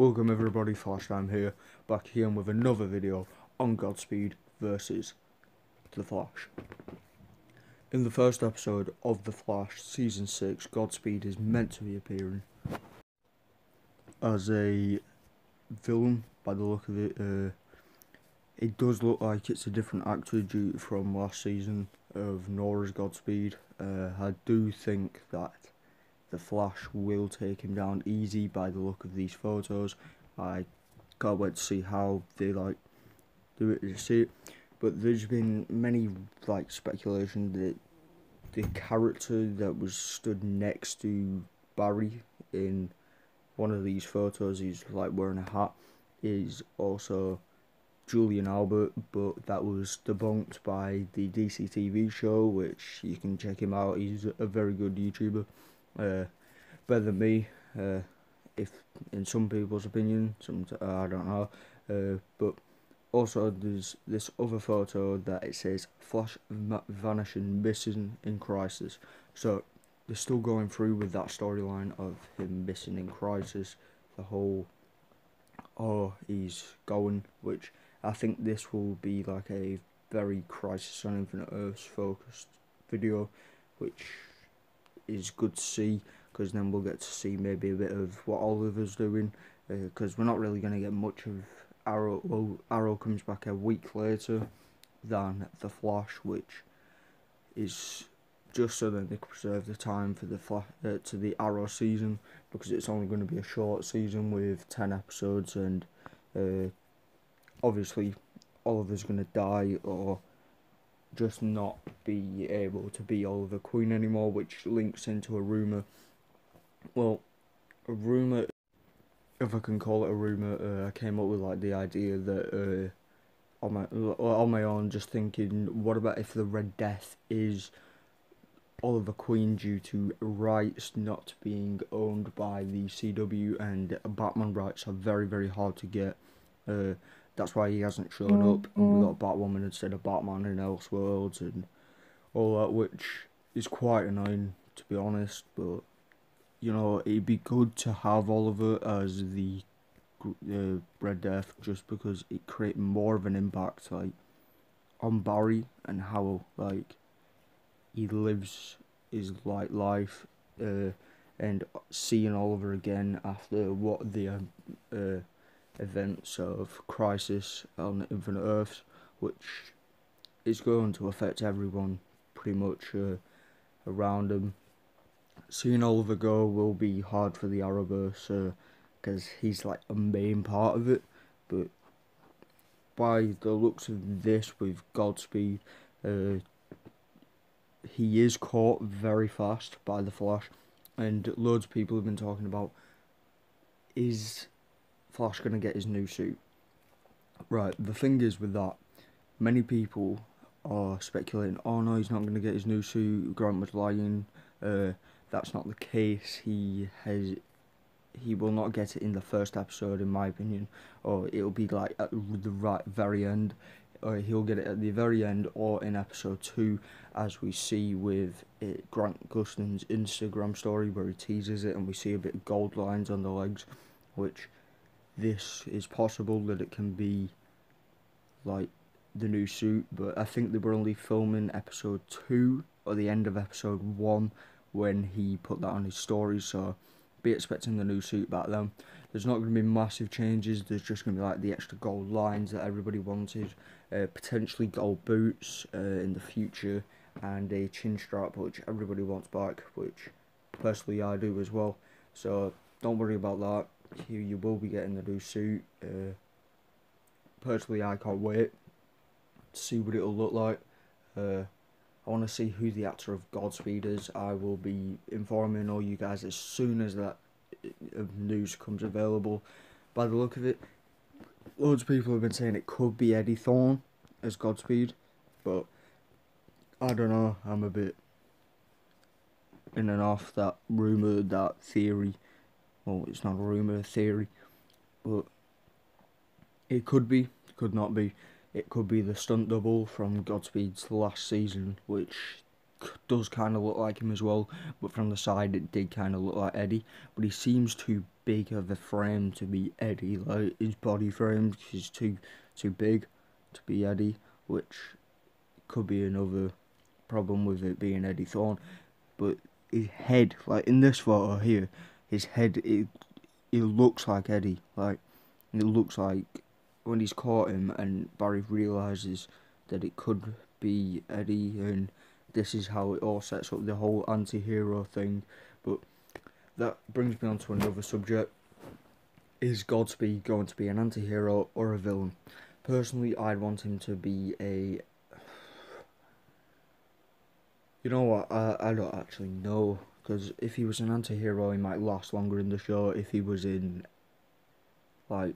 Welcome everybody, Flashtime here, back here with another video on Godspeed versus The Flash. In the first episode of The Flash, Season 6, Godspeed is meant to be appearing as a villain by the look of it. It does look like it's a different actor due from last season of Nora's Godspeed. I do think that The Flash will take him down easy by the look of these photos. I can't wait to see how they do it to see it. But there's been many speculation that the character that was stood next to Barry in one of these photos, he's wearing a hat, is also Julian Albert, but that was debunked by the DC TV show, which you can check him out. He's a very good YouTuber. Better than me, if in some people's opinion, I don't know, but also there's this other photo that it says Flash vanishing missing in crisis, so they're still going through with that storyline of him missing in crisis, the whole he's going, which I think this will be like a very Crisis on Infinite Earths focused video, which is good to see, because then we'll get to see maybe a bit of what Oliver's doing, because we're not really going to get much of Arrow. Well, Arrow comes back a week later than The Flash, which is just so that they can preserve the time for to the Arrow season, because it's only going to be a short season with 10 episodes, and obviously Oliver's going to die or just not be able to be Oliver Queen anymore, which links into a rumour. Well, a rumour, if I can call it a rumour, I came up with the idea that on my own, just thinking, what about if the Red Death is Oliver Queen due to rights not being owned by the CW, and Batman rights are very, very hard to get. That's why he hasn't shown up, and we got Batwoman instead of Batman in Elseworlds and all that, which is quite annoying, to be honest. But you know, it'd be good to have Oliver as the Red Death, just because it creates more of an impact on Barry and how he lives his life, and seeing Oliver again after what the events of Crisis on Infinite Earths, which is going to affect everyone pretty much around him. Seeing Oliver go will be hard for the Arrowverse, because he's a main part of it, but by the looks of this with Godspeed, he is caught very fast by the Flash, and loads of people have been talking about, is Flash going to get his new suit? Right, the thing is with that, many people are speculating, oh no, he's not going to get his new suit, Grant was lying. That's not the case. He will not get it in the first episode, in my opinion, or it'll be at the very end, or he'll get it at the very end, or in episode 2, as we see with Grant Gustin's Instagram story, where he teases it and we see a bit of gold lines on the legs, which this is possible that it can be the new suit. But I think they were only filming episode 2 or the end of episode 1 when he put that on his story, so be expecting the new suit back then. There's not going to be massive changes. There's just going to be the extra gold lines that everybody wanted, potentially gold boots in the future, and a chin strap, which everybody wants back, which personally I do as well. So don't worry about that. You will be getting the new suit. Personally, I can't wait to see what it'll look like. I want to see who the actor of Godspeed is. I will be informing all you guys as soon as that news comes available. By the look of it, loads of people have been saying it could be Eddie Thawne as Godspeed, but I don't know. I'm a bit in and off that rumour, that theory. Well, it's not a rumour, a theory, but it could be, could not be. It could be the stunt double from Godspeed's last season, which does kind of look like him as well, but from the side it did kind of look like Eddie, but he seems too big of a frame to be Eddie. Like, his body frame is too big to be Eddie, which could be another problem with it being Eddie Thawne. But his head, like in this photo here, his head, it looks like Eddie. Like, it looks like when he's caught him and Barry realises that it could be Eddie, and this is how it all sets up the whole anti-hero thing. But that brings me on to another subject. Is Godspeed going to be an anti-hero or a villain? Personally, I'd want him to be a... You know what, I don't actually know, because if he was an anti-hero, he might last longer in the show. If he was in, like,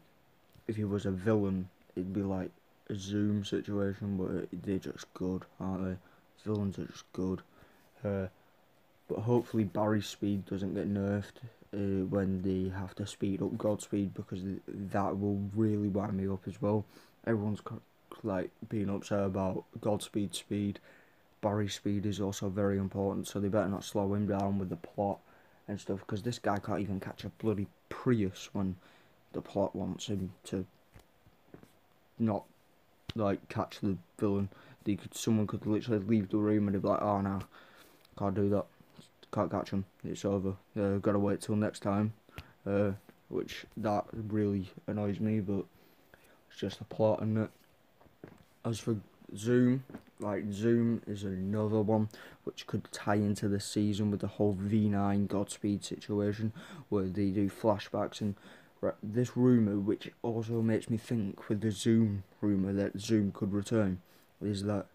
if he was a villain, it'd be like a Zoom situation, but they're just good, aren't they? Villains are just good. But hopefully Barry's speed doesn't get nerfed when they have to speed up Godspeed, because that will really wind me up as well. Everyone's like being upset about Godspeed's speed. Barry's speed is also very important, so they better not slow him down with the plot and stuff, because this guy can't even catch a bloody Prius when the plot wants him to not, like, catch the villain. Someone could literally leave the room and they'd be like, oh no, can't do that, can't catch him, it's over, gotta wait till next time, which that really annoys me, but it's just the plot, isn't it? As for Zoom, like, Zoom is another one which could tie into the season with the whole V9 Godspeed situation, where they do flashbacks. And this rumour, which also makes me think with the Zoom rumour that Zoom could return, is that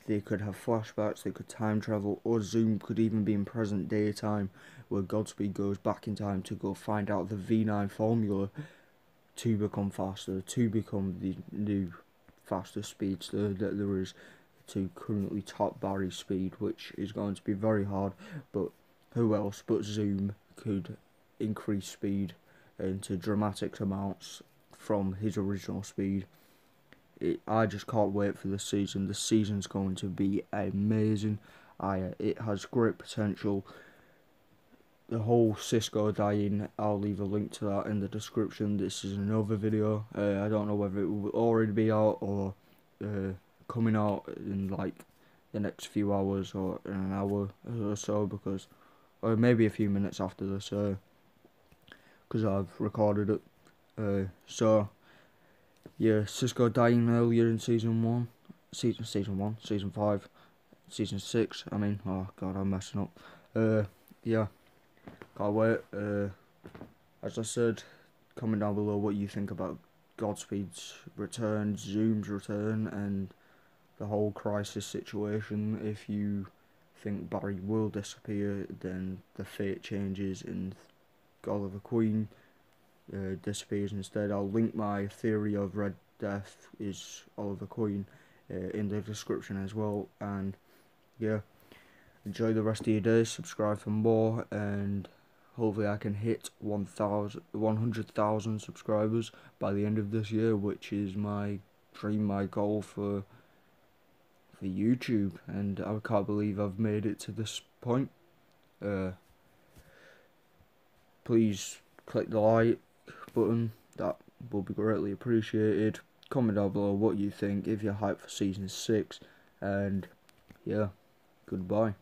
they could have flashbacks, they could time travel, or Zoom could even be in present day time, where Godspeed goes back in time to go find out the V9 formula to become faster, to become the new fastest speedster that there is, to currently top Barry's speed, which is going to be very hard. But who else but Zoom could increase speed into dramatic amounts from his original speed? I just can't wait for this season. The season's going to be amazing. It has great potential. The whole Cisco dying, I'll leave a link to that in the description. This is another video. I don't know whether it will already be out or coming out in like the next few hours or in an hour or so, because, or maybe a few minutes after this, because I've recorded it. So yeah, Cisco dying earlier in season 5, season 6. I mean, oh god, I'm messing up. Yeah. Can't wait. As I said, comment down below what you think about Godspeed's return, Zoom's return, and the whole crisis situation. If you think Barry will disappear, then the fate changes and Oliver Queen disappears instead. I'll link my theory of Red Death is Oliver Queen in the description as well. And yeah, enjoy the rest of your day, subscribe for more, and hopefully I can hit 100,000 subscribers by the end of this year, which is my dream, my goal for YouTube, and I can't believe I've made it to this point. Please click the like button, that will be greatly appreciated. Comment down below what you think, if you're hyped for season 6, and yeah, goodbye.